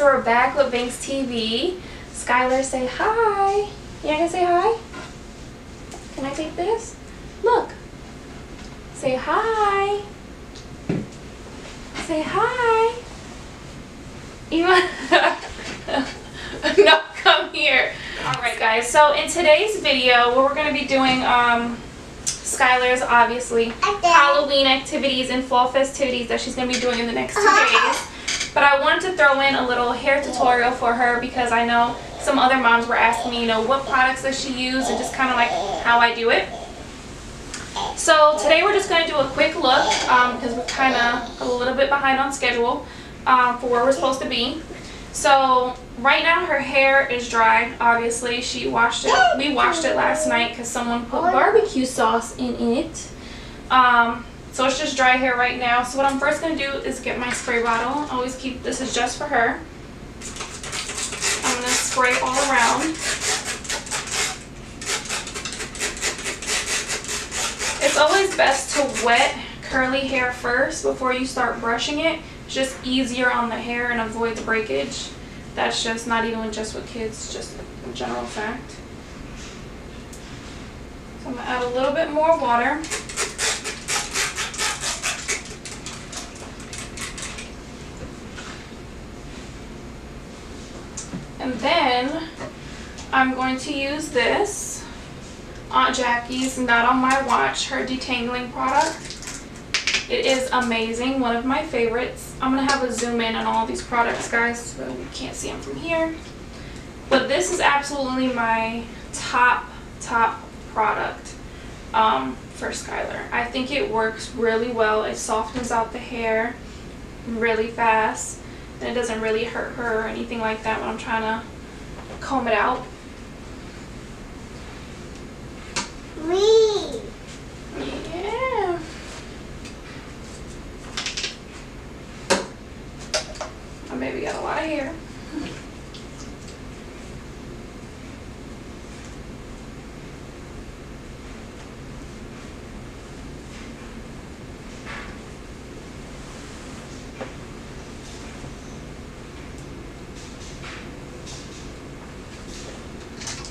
we're back with Banks TV. Skylar, say hi. You not gonna say hi? Can I take this? Look. Say hi. Say hi. You want no, come here. Alright guys, so in today's video what we're gonna be doing Skylar's obviously Halloween activities and fall festivities that she's going to be doing in the next 2 days. But I wanted to throw in a little hair tutorial for her because I know some other moms were asking me, you know, what products does she use and just kind of like how I do it. So today we're just going to do a quick look because we're kind of a little bit behind on schedule for where we're supposed to be. So right now her hair is dry. Obviously we washed it last night because someone put barbecue sauce in it. So it's just dry hair right now. So what I'm first going to do is get my spray bottle. I always keep, this is just for her. I'm going to spray all around. It's always best to wet curly hair first before you start brushing it. It's just easier on the hair and avoids breakage. That's just not even just with kids, just a general fact. So I'm going to add a little bit more water. And then I'm going to use this Aunt Jackie's Not On My Watch, her detangling product. It is amazing, one of my favorites. I'm going to have a zoom in on all these products, guys, so you can't see them from here. But this is absolutely my top product for Skylar. I think it works really well. It softens out the hair really fast, and it doesn't really hurt her or anything like that when I'm trying to comb it out. Yeah. My baby got a lot of hair.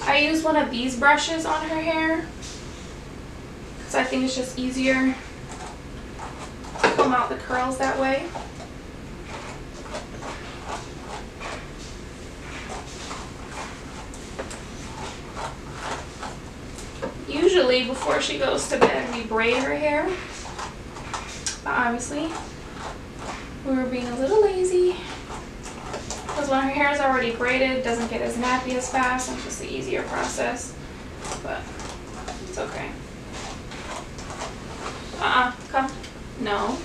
I use one of these brushes on her hair because I think it's just easier to comb out the curls that way. Usually before she goes to bed we braid her hair, but obviously we were being a little lazy because when her hair is already braided it doesn't get as nappy as fast. It's just the easier process, but it's okay. Come. No.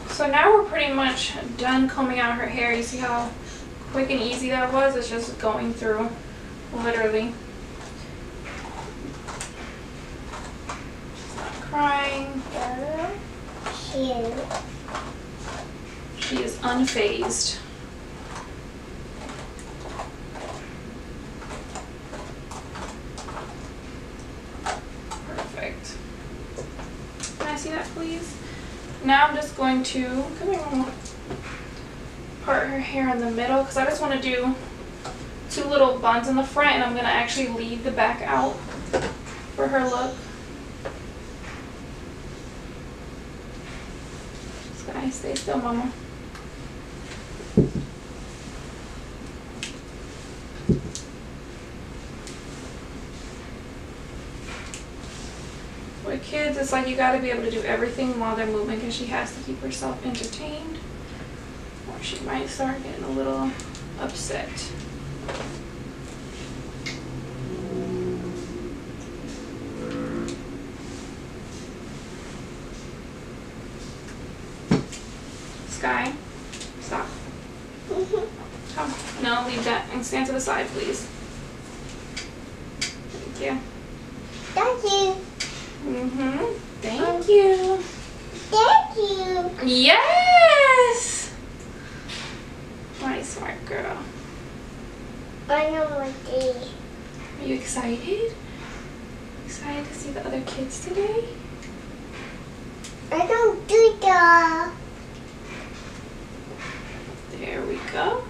So now we're pretty much done combing out her hair. You see how quick and easy that was? It's just going through, literally. She's not crying. She is unfazed. Perfect. Can I see that, please? Now I'm just going to part her hair in the middle because I just want to do 2 little buns in the front, and I'm going to actually leave the back out for her look. Sky, stay still, Mama. With kids, it's like you got to be able to do everything while they're moving because she has to keep herself entertained, or she might start getting a little upset. Sky, stop. Come. No, leave that and stand to the side, please. Thank you. Thank you. Thank you. Thank you. Yes! I know what it is. Are you excited? Excited to see the other kids today? I don't do that. There we go.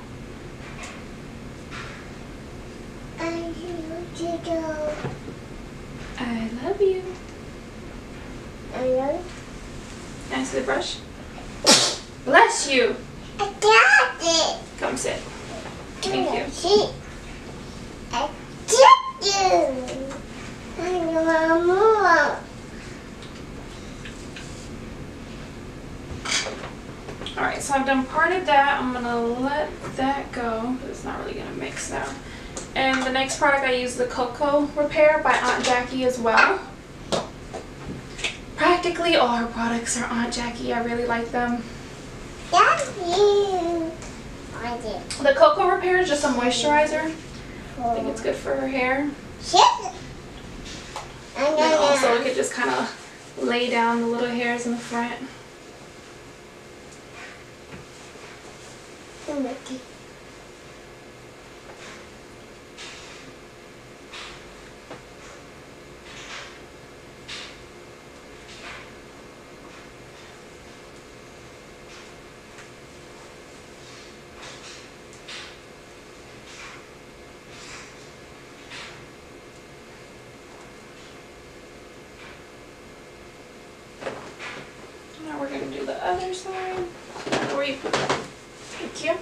I don't do that. I love you. I know. Can I see the brush? Bless you. I got it. Come sit. Thank you. See? I got you. I know more. Alright, so I've done part of that. I'm going to let that go because it's not really going to mix now. And the next product I use the Cocoa Repair by Aunt Jackie as well. Practically all her products are Aunt Jackie. I really like them. That's you. I did. The Cocoa Repair is just a moisturizer. I think it's good for her hair. And also it could just kind of lay down the little hairs in the front. Now we're going to do the other side. Where you put it. Thank you.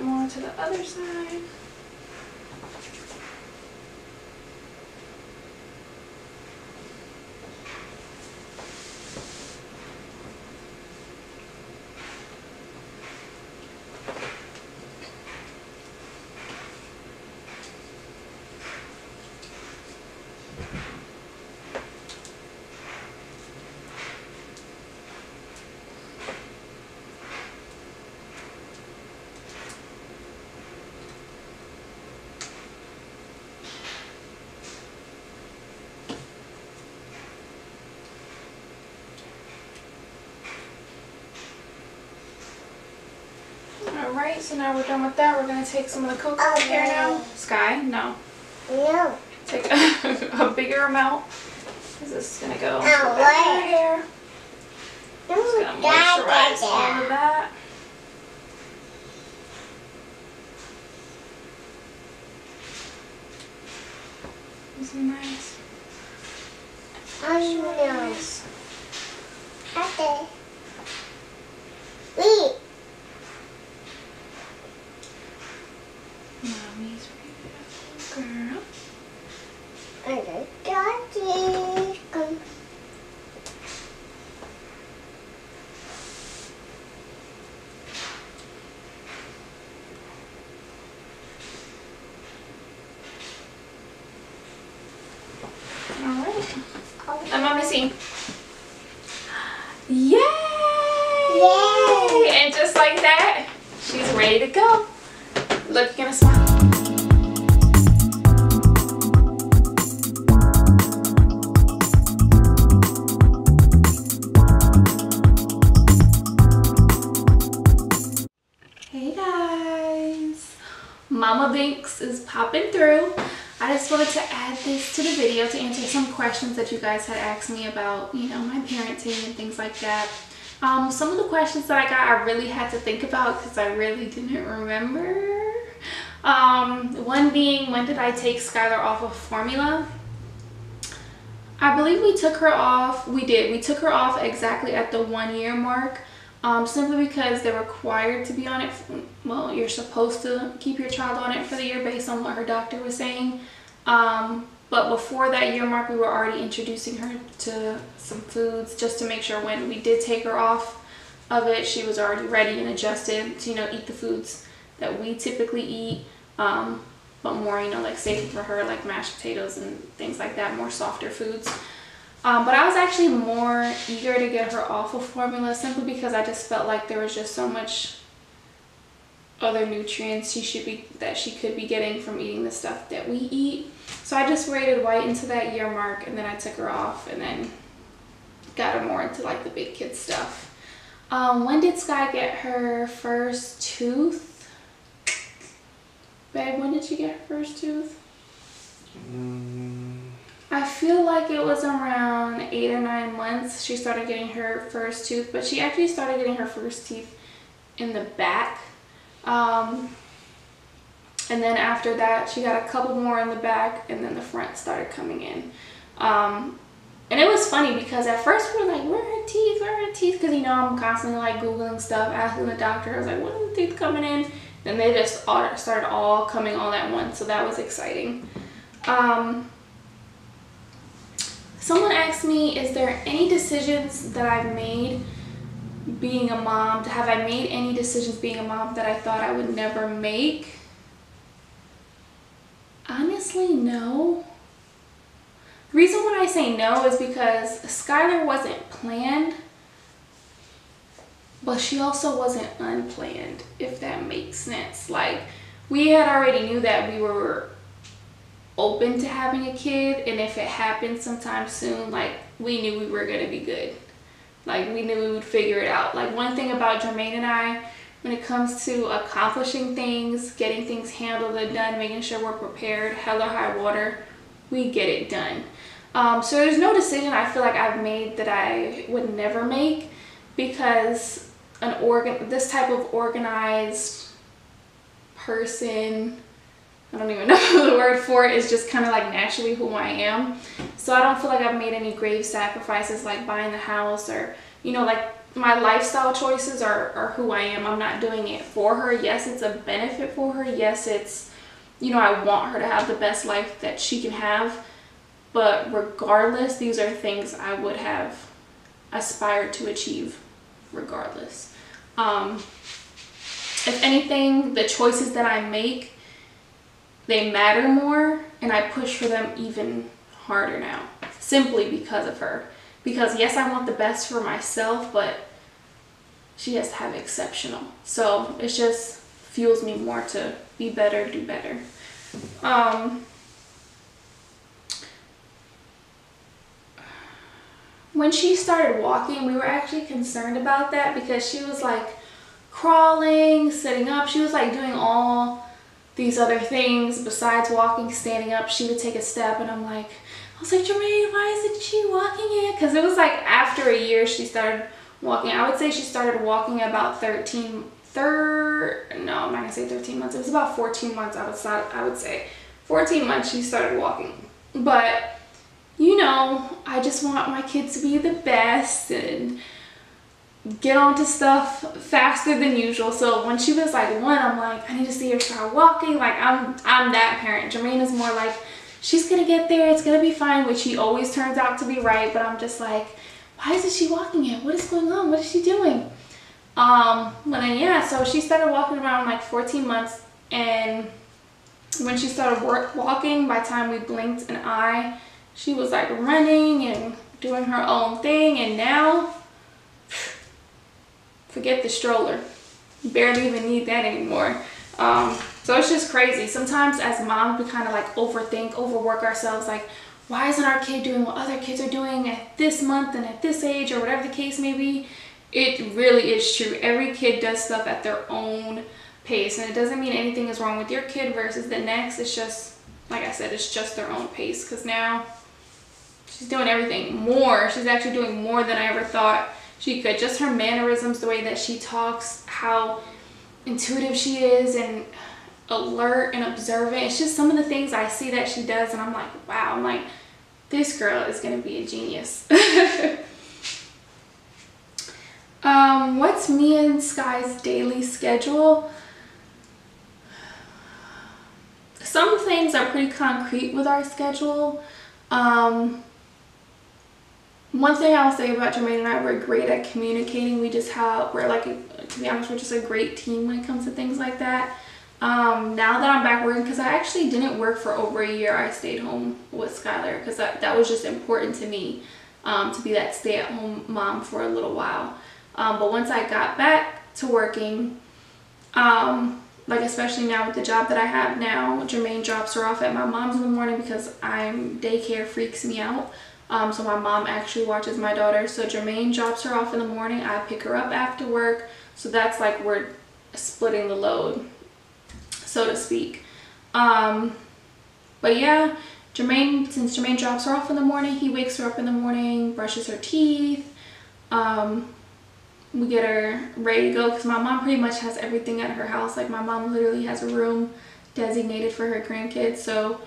More to the other side. Alright, so now we're done with that. We're going to take some of the cocoa here now. Sky? No. No. Take a bigger amount. Because this is going to go into the back of your hair. Just going to moisturize all of that. This is nice. Moisturize. Okay. Wait. Mommy's beautiful girl. I got it. Come. Alright. And Mommy see. Yay! Yay! And just like that, she's ready to go. Look, you're gonna smile. Hey guys, Mama Binks is popping through. I just wanted to add this to the video to answer some questions that you guys had asked me about, you know, my parenting and things like that. Some of the questions that I got, I really had to think about because I really didn't remember. One being, when did I take Skylar off of formula? I believe we took her off. We did. We took her off exactly at the 1 year mark. simply because they're required to be on it. Well, you're supposed to keep your child on it for the year based on what her doctor was saying. But before that year mark, we were already introducing her to some foods just to make sure when we did take her off of it, she was already ready and adjusted to, you know, eat the foods that we typically eat, but more, you know, like safe for her, like mashed potatoes and things like that, more softer foods. But I was actually more eager to get her off of formula simply because I just felt like there was just so much other nutrients that she could be getting from eating the stuff that we eat. So I just waited right into that year mark, and then I took her off and then got her more into like the big kid stuff. When did Sky get her first tooth? Babe, when did she get her first tooth? I feel like it was around 8 or 9 months she started getting her first tooth, but she actually started getting her first teeth in the back. And then after that, she got a couple more in the back, and then the front started coming in. And it was funny because at first we were like, where are her teeth? Where are her teeth? Because, you know, I'm constantly like Googling stuff, asking the doctor. I was like, when are the teeth coming in? And they just started all coming all at once. So that was exciting. Someone asked me, is there any decisions that I've made being a mom? Have I made any decisions being a mom that I thought I would never make? Honestly, no. The reason why I say no is because Skylar wasn't planned, but she also wasn't unplanned, if that makes sense. Like, we had already knew that we were open to having a kid, and if it happened sometime soon, like, we knew we were going to be good. Like, we knew we would figure it out. Like, one thing about Jermaine and I, when it comes to accomplishing things, getting things handled and done, making sure we're prepared, hell or high water, we get it done. So there's no decision I feel like I've made that I would never make, because this type of organized person, I don't even know the word for it, is just kind of like naturally who I am. So I don't feel like I've made any grave sacrifices like buying the house, or, you know, like my lifestyle choices are who I am. I'm not doing it for her. Yes, it's a benefit for her. Yes, it's, you know, I want her to have the best life that she can have. But regardless, these are things I would have aspired to achieve regardless. If anything, the choices that I make, they matter more, and I push for them even harder now, simply because of her. Because yes, I want the best for myself, but she has to have exceptional. So it just fuels me more to be better, do better. When she started walking, we were actually concerned about that, because she was like crawling, sitting up. She was like doing all these other things besides walking, standing up. She would take a step, and I was like, Jermaine, why isn't she walking yet? Because it was like after a year she started walking. I would say she started walking about no, I'm not gonna say 13 months. It was about 14 months, I would say. 14 months she started walking. But, you know, I just want my kids to be the best and get onto stuff faster than usual. So when she was like 1, I'm like, I need to see her start walking. Like, I'm that parent. Jermaine is more like, she's gonna get there, it's gonna be fine, which he always turns out to be right. But I'm just like, why isn't she walking yet? What is going on? What is she doing? But then, yeah, so she started walking around like 14 months, and when she started walking, by the time we blinked an eye, she was like running and doing her own thing. And now, forget the stroller. Barely even need that anymore. So it's just crazy. Sometimes as moms, we kind of like overwork ourselves. Like, why isn't our kid doing what other kids are doing at this month and at this age, or whatever the case may be? It really is true. Every kid does stuff at their own pace, and it doesn't mean anything is wrong with your kid versus the next. It's just, like I said, it's just their own pace, because now she's doing everything more. She's actually doing more than I ever thought she could. Just her mannerisms, the way that she talks, how intuitive she is and alert and observant. It's just some of the things I see that she does, and I'm like, wow. I'm like, this girl is gonna be a genius. What's me and Sky's daily schedule? Some things are pretty concrete with our schedule. One thing I'll say about Jermaine and I, we're great at communicating. We're like, to be honest, we're just a great team when it comes to things like that. Now that I'm back working, because I actually didn't work for over a year, I stayed home with Skylar because that was just important to me, to be that stay-at-home mom for a little while. But once I got back to working, like especially now with the job that I have now, Jermaine drops her off at my mom's in the morning because daycare freaks me out. So my mom actually watches my daughter. So Jermaine drops her off in the morning. I pick her up after work. So that's like we're splitting the load, so to speak. But yeah, since Jermaine drops her off in the morning, he wakes her up in the morning, brushes her teeth. We get her ready to go because my mom pretty much has everything at her house. Like my mom literally has a room designated for her grandkids. So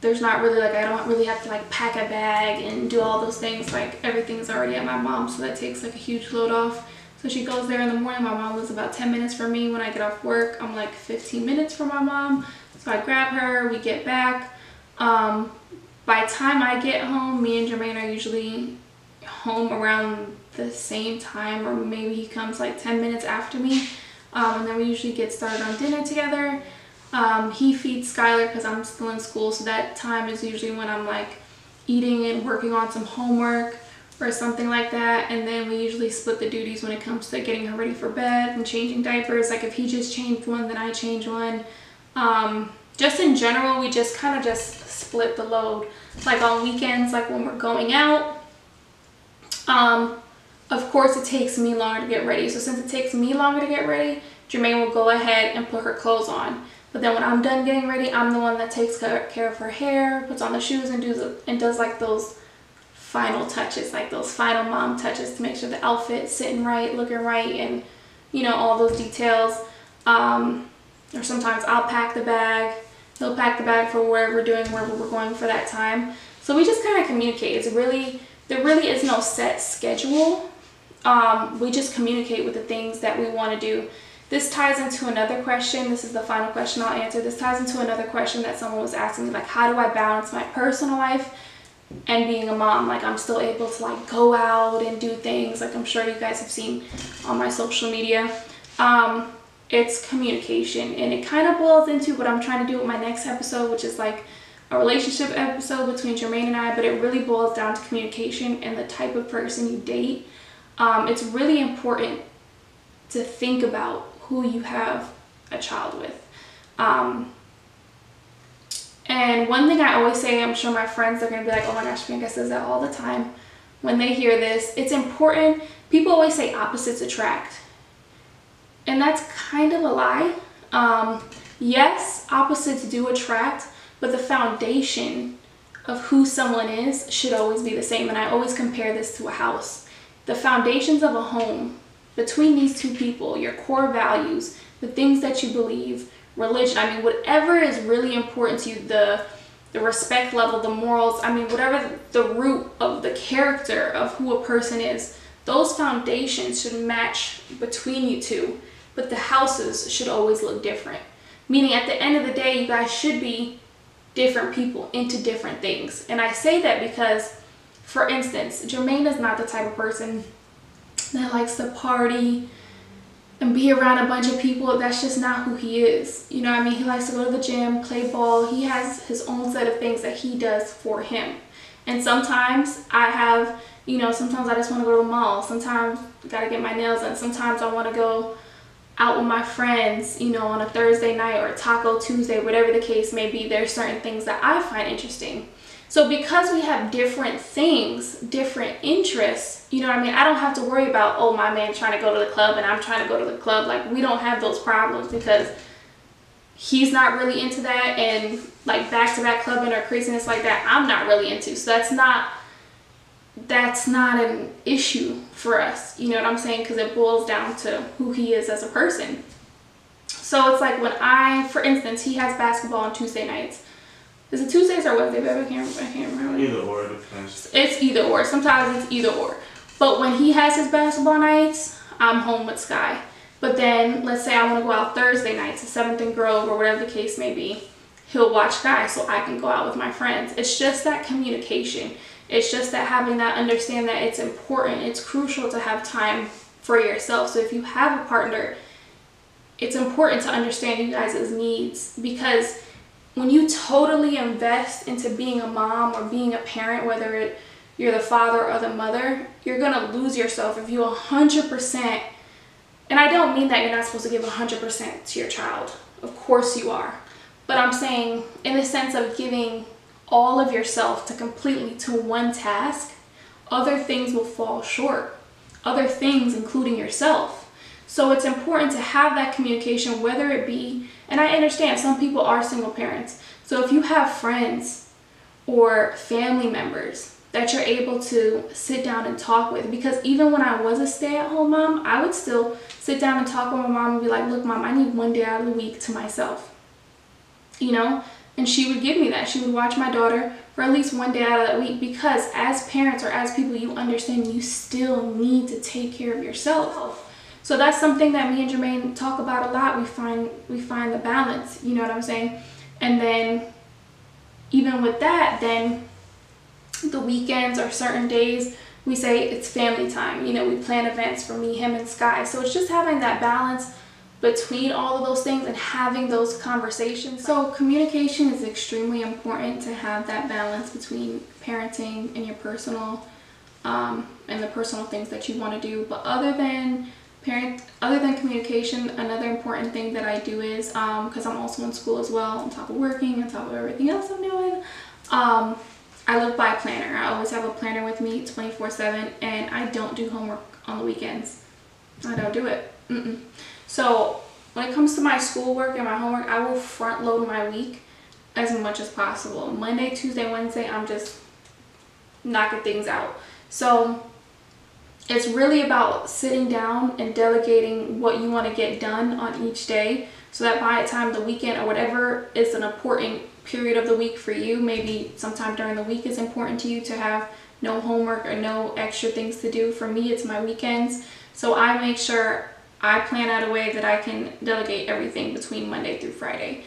there's not really like, I don't really have to like pack a bag and do all those things. Like everything's already at my mom, so that takes like a huge load off. So she goes there in the morning. My mom lives about 10 minutes from me. When I get off work, I'm like 15 minutes from my mom. So I grab her, we get back. By the time I get home, me and Jermaine are usually home around the same time, or maybe he comes like 10 minutes after me. And then we usually get started on dinner together. He feeds Skylar because I'm still in school, so that time is usually when I'm like eating and working on some homework or something like that. And then we usually split the duties when it comes to getting her ready for bed and changing diapers. Like if he just changed one, then I change one. Just in general, we just kind of just split the load. Like on weekends, like when we're going out, of course it takes me longer to get ready. So since it takes me longer to get ready, Jermaine will go ahead and put her clothes on. But then when I'm done getting ready, I'm the one that takes care of her hair, puts on the shoes, and does like those final touches, like those final mom touches to make sure the outfit's sitting right, looking right, and you know, all those details. Or sometimes I'll pack the bag, he'll pack the bag for wherever we're going for that time. So we just kind of communicate. There really is no set schedule. We just communicate with the things that we want to do. This ties into another question. This is the final question I'll answer. This ties into another question that someone was asking me, like, how do I balance my personal life and being a mom? Like, I'm still able to like go out and do things, like I'm sure you guys have seen on my social media. It's communication, and it kind of boils into what I'm trying to do with my next episode, which is like a relationship episode between Jermaine and I, but it really boils down to communication and the type of person you date. It's really important to think about who you have a child with. And one thing I always say, I'm sure my friends are going to be like, oh my gosh, Bianca says that all the time when they hear this. It's important. People always say opposites attract. And that's kind of a lie. Yes, opposites do attract, but the foundation of who someone is should always be the same. And I always compare this to a house. The foundations of a home, between these two people, your core values, the things that you believe, religion, I mean, whatever is really important to you, the respect level, the morals, I mean, whatever the root of the character of who a person is, those foundations should match between you two, but the houses should always look different. Meaning at the end of the day, you guys should be different people into different things. And I say that because, for instance, Jermaine is not the type of person that likes to party and be around a bunch of people. That's just not who he is. You know what I mean? He likes to go to the gym, play ball. He has his own set of things that he does for him. And sometimes I have, you know, sometimes I just want to go to the mall. Sometimes I gotta get my nails done. Sometimes I want to go out with my friends, you know, on a Thursday night or a Taco Tuesday, whatever the case may be. There's certain things that I find interesting. So because we have different things, different interests, you know what I mean? I don't have to worry about, oh, my man's trying to go to the club and I'm trying to go to the club. Like, we don't have those problems because he's not really into that, and like back-to-back clubbing or craziness like that, I'm not really into. So that's not an issue for us, you know what I'm saying? Because it boils down to who he is as a person. So it's like when for instance, he has basketball on Tuesday nights. Is it Tuesdays or Wednesdays? I can't remember. Either or, it depends. It's either or. Sometimes it's either or. But when he has his basketball nights, I'm home with Sky. But then let's say I want to go out Thursday night to 7th and Grove or whatever the case may be. He'll watch Sky so I can go out with my friends. It's just that communication. It's just that having that understand that it's important. It's crucial to have time for yourself. So if you have a partner, it's important to understand you guys' needs, because when you totally invest into being a mom or being a parent, whether you're the father or the mother, you're going to lose yourself if you 100%, and I don't mean that you're not supposed to give 100% to your child. Of course you are. But I'm saying in the sense of giving all of yourself to completely to one task, other things will fall short. Other things, including yourself. So it's important to have that communication, whether it be, and I understand some people are single parents. So if you have friends or family members that you're able to sit down and talk with, because even when I was a stay-at-home mom, I would still sit down and talk with my mom and be like, look, Mom, I need one day out of the week to myself, you know? And she would give me that. She would watch my daughter for at least one day out of that week, because as parents or as people, you understand you still need to take care of yourself. So that's something that me and Jermaine talk about a lot. We find the balance, you know what I'm saying? And then even with that, then the weekends or certain days, we say it's family time. You know, we plan events for me, him, and Sky. So it's just having that balance between all of those things and having those conversations. So communication is extremely important, to have that balance between parenting and your personal and the personal things that you want to do. But other than communication, another important thing that I do is, because I'm also in school as well, on top of working, on top of everything else I'm doing, I live by a planner. I always have a planner with me 24/7, and I don't do homework on the weekends. I don't do it. So when it comes to my schoolwork and my homework, I will front load my week as much as possible. Monday, Tuesday, Wednesday, I'm just knocking things out. So it's really about sitting down and delegating what you want to get done on each day, so that by the time the weekend or whatever is an important period of the week for you, maybe sometime during the week is important to you to have no homework or no extra things to do. For me, it's my weekends. So I make sure I plan out a way that I can delegate everything between Monday through Friday.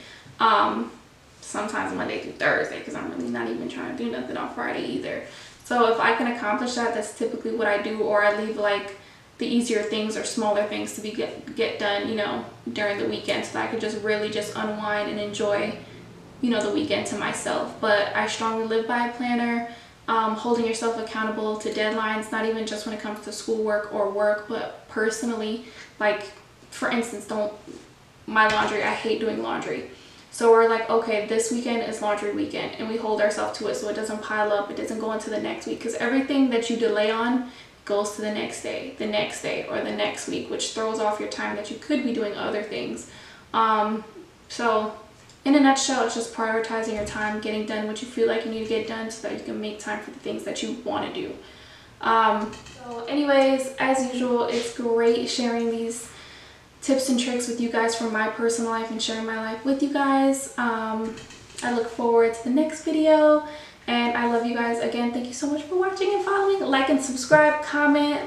Sometimes Monday through Thursday, because I'm really not even trying to do nothing on Friday either. So if I can accomplish that, that's typically what I do, or I leave like the easier things or smaller things to be get done, you know, during the weekend, so that I could just really just unwind and enjoy, you know, the weekend to myself. But I strongly live by a planner, holding yourself accountable to deadlines, not even just when it comes to schoolwork or work, but personally. Like, for instance, my laundry, I hate doing laundry. So we're like, okay, this weekend is laundry weekend, and we hold ourselves to it so it doesn't pile up, it doesn't go into the next week, because everything that you delay on goes to the next day, or the next week, which throws off your time that you could be doing other things. So in a nutshell, it's just prioritizing your time, getting done what you feel like you need to get done, so that you can make time for the things that you want to do. So anyways, as usual, it's great sharing these tips and tricks with you guys from my personal life and sharing my life with you guys. I look forward to the next video, and I love you guys. Again, thank you so much for watching and following. Like and subscribe, comment,